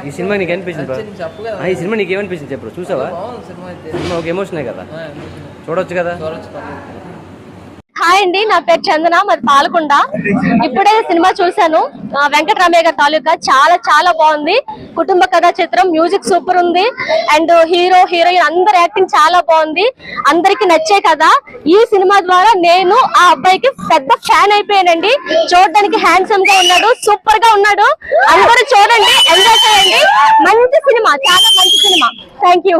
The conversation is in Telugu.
ఈ సినిమా నీకు అనిపించింది? ఈ సినిమా నీకు ఏమనిపించింది చెప్పు. చూసావా? సినిమా ఒక ఎమోషనే కదా, చూడొచ్చు కదా. హాయ్ అండి, నా పేరు చందన, మరి పాలకొండ. ఇప్పుడే సినిమా చూశాను, వెంకటరామయ్య గారి తాలూకా. చాలా చాలా బాగుంది. కుటుంబ కథా చిత్రం, మ్యూజిక్ సూపర్ ఉంది, అండ్ హీరో హీరోయిన్ అందరి యాక్టింగ్ చాలా బాగుంది. అందరికి నచ్చే కదా. ఈ సినిమా ద్వారా నేను ఆ అబ్బాయికి పెద్ద ఫ్యాన్ అయిపోయానండి. చూడడానికి హ్యాండ్సమ్ గా ఉన్నాడు, సూపర్ గా ఉన్నాడు. అందరూ చూడండి, ఎంజాయ్ చేయండి. మంచి సినిమా, చాలా మంచి సినిమా. Thank you.